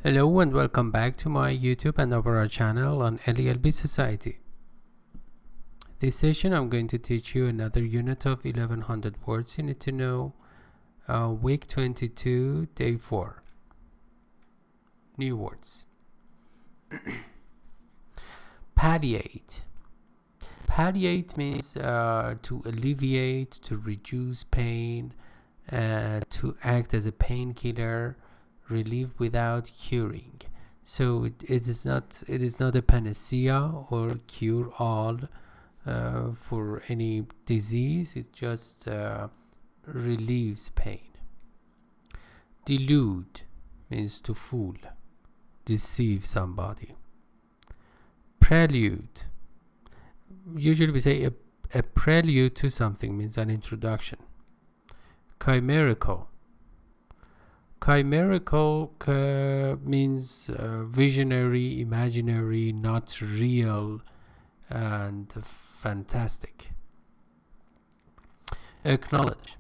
Hello and welcome back to my YouTube and overall channel on LELB Society. This session I'm going to teach you another unit of 1100 words you need to know. Week 22, day 4. New words. Palliate. Palliate means to alleviate, to reduce pain, to act as a painkiller, relieve without curing. So it is not a panacea or cure all for any disease. It just relieves pain. Delude means to fool, deceive somebody. Prelude, usually we say a prelude to something, means an introduction. Chimerical means visionary, imaginary, not real, and fantastic. Acknowledge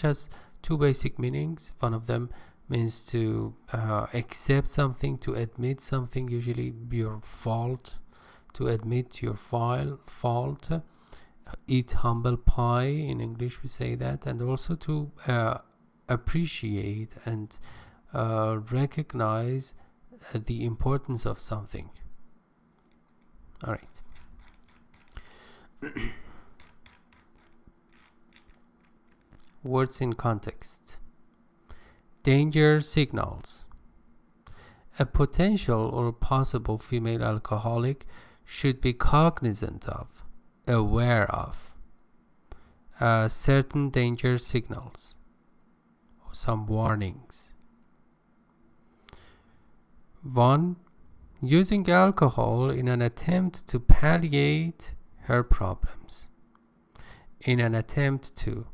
has two basic meanings. One of them means to accept something, to admit something, usually your fault, to admit your fault. Eat humble pie, in English we say that. And also to appreciate and recognize the importance of something. All right. Words in context. Danger signals. A potential or possible female alcoholic should be cognizant of, aware of certain danger signals, some warnings. 1. Using alcohol in an attempt to palliate her problems. In an attempt to,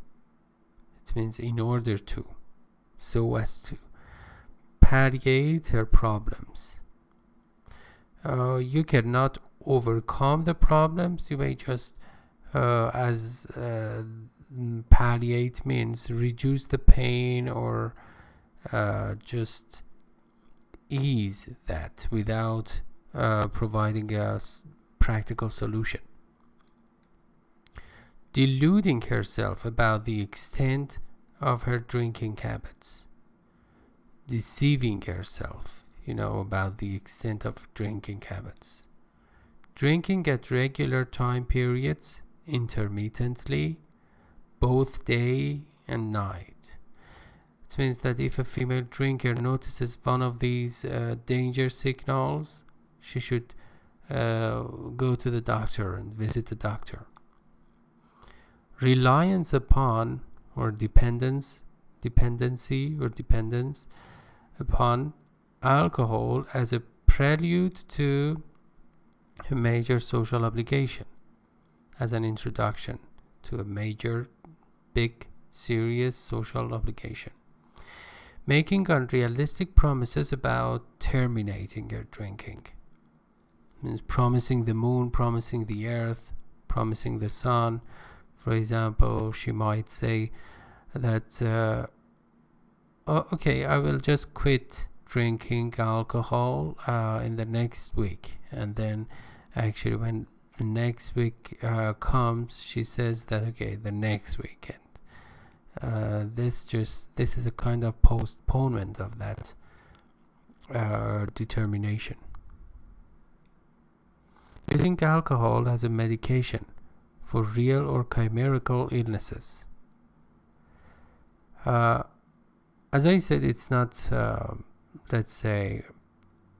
it means in order to, so as to palliate her problems. You cannot overcome the problems. You may just palliate means reduce the pain or just ease that without providing a practical solution. Deluding herself about the extent of her drinking habits. Deceiving herself, about the extent of drinking habits. Drinking at regular time periods, intermittently, both day and night. It means that if a female drinker notices one of these danger signals, she should go to the doctor and visit the doctor. Reliance upon or dependence upon alcohol as a prelude to a major social obligation, as an introduction to a major, big, serious social obligation. Making unrealistic promises about terminating your drinking. It means promising the moon, promising the earth, promising the sun. For example, she might say that okay, I will just quit drinking alcohol in the next week. And then actually when the next week comes, she says that okay, the next weekend. This is a kind of postponement of that determination. Using alcohol as a medication for real or chimerical illnesses. As I said, it's not, let's say,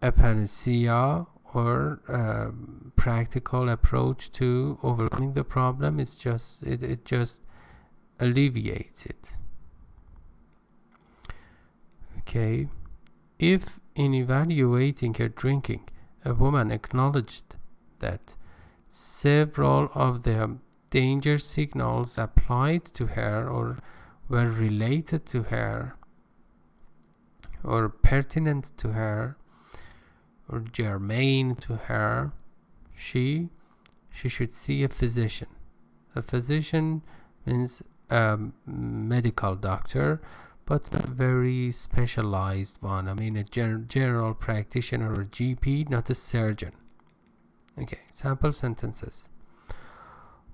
a panacea or a practical approach to overcoming the problem. It's just, it just alleviates it. Okay. If in evaluating her drinking, a woman acknowledged that several of the danger signals applied to her or were related to her or pertinent to her or germane to her, she should see a physician. A physician means a medical doctor, but not a very specialized one. I mean, a general practitioner or GP, not a surgeon. Okay, sample sentences.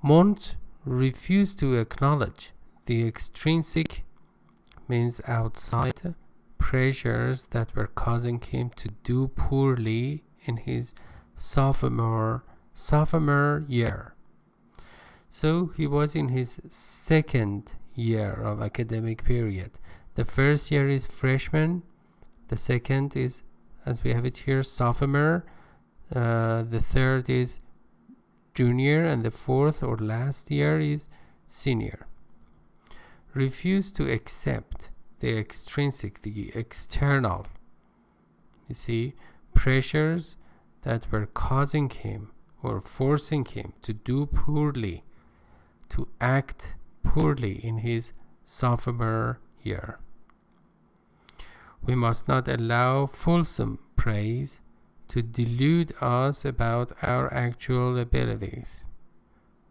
Montt refused to acknowledge the extrinsic, means outside, pressures that were causing him to do poorly in his sophomore year. So he was in his second year of academic period. The first year is freshman, the second is, as we have it here, sophomore, the third is junior, and the fourth or last year is senior. Refused to accept the extrinsic, the external, you see, pressures that were causing him or forcing him to do poorly, to act poorly in his sophomore year. We must not allow fulsome praise to delude us about our actual abilities.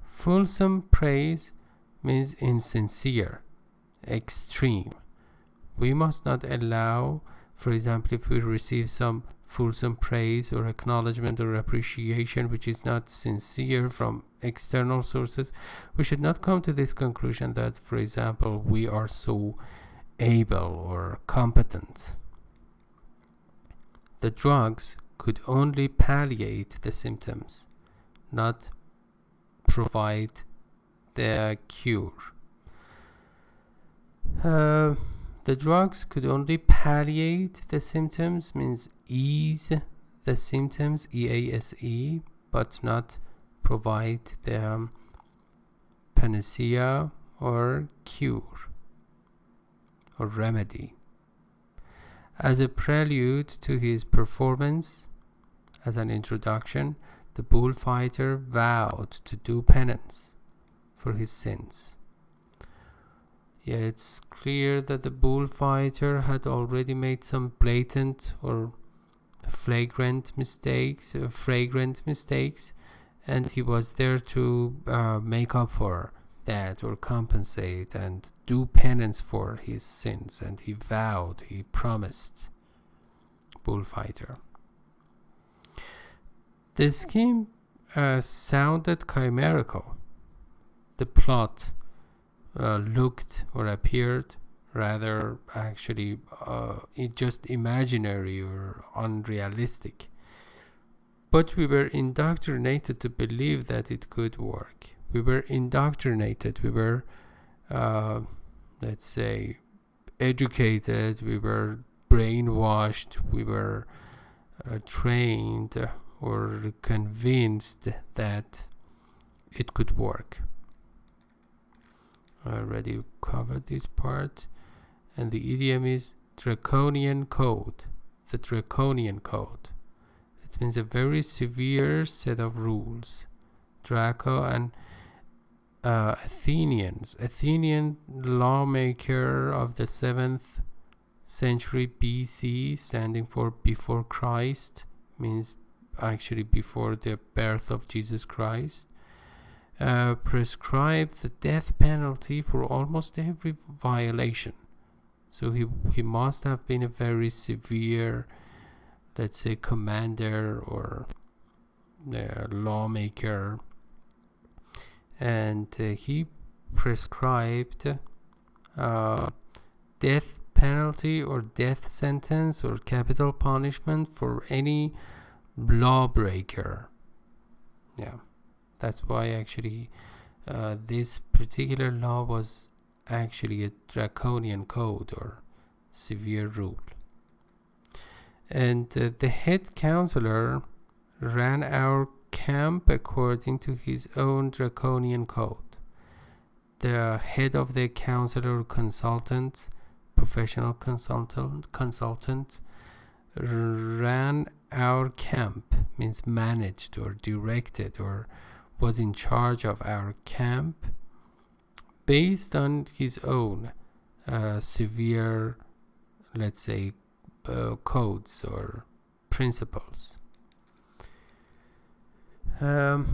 Fulsome praise means insincere, extreme. We must not allow, for example, if we receive some fulsome praise or acknowledgement or appreciation which is not sincere from external sources, we should not come to this conclusion that, for example, we are so able or competent. The drugs could only palliate the symptoms, not provide the cure. The drugs could only palliate the symptoms, means ease the symptoms, EASE, but not provide the panacea or cure or remedy. As a prelude to his performance, as an introduction, the bullfighter vowed to do penance for his sins. Yeah, it's clear that the bullfighter had already made some blatant or fragrant mistakes, and he was there to make up for that or compensate and do penance for his sins. And he vowed, he promised, bullfighter. The scheme sounded chimerical. The plot looked or appeared rather actually just imaginary or unrealistic. But we were indoctrinated to believe that it could work. We were indoctrinated. We were, let's say, educated. We were brainwashed. We were trained or convinced that it could work. I already covered this part. And the idiom is draconian code. The draconian code. It means a very severe set of rules. Draco and Athenian lawmaker of the 7th century BC, standing for before Christ, means actually before the birth of Jesus Christ, prescribed the death penalty for almost every violation. So he must have been a very severe, let's say, commander or lawmaker, and he prescribed death penalty or death sentence or capital punishment for any lawbreaker. Yeah, that's why actually this particular law was actually a draconian code or severe rule. And the head counselor ran our camp according to his own draconian code. The head of the counselor consultant, professional consultant, ran our camp, means managed or directed or was in charge of our camp based on his own severe, let's say, codes or principles. All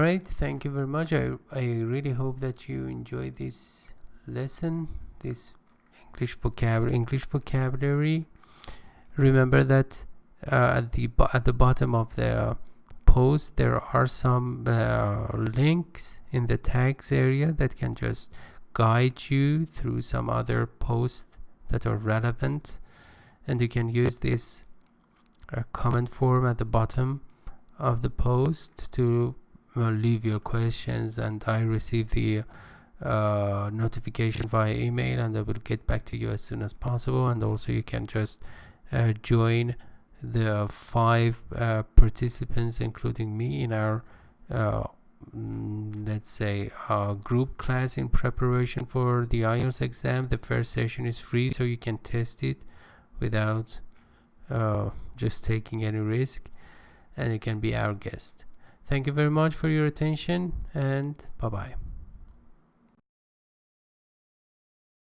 right, thank you very much. I really hope that you enjoyed this lesson, this English vocabulary. Remember that at the bottom of the post there are some links in the tags area that can just guide you through some other posts that are relevant, and you can use this comment form at the bottom of the post to leave your questions, and I receive the notification via email, and I will get back to you as soon as possible. And also you can just join the 5 participants including me in our let's say group class in preparation for the IELTS exam. The first session is free, so you can test it without just taking any risk, and you can be our guest. Thank you very much for your attention, and bye bye.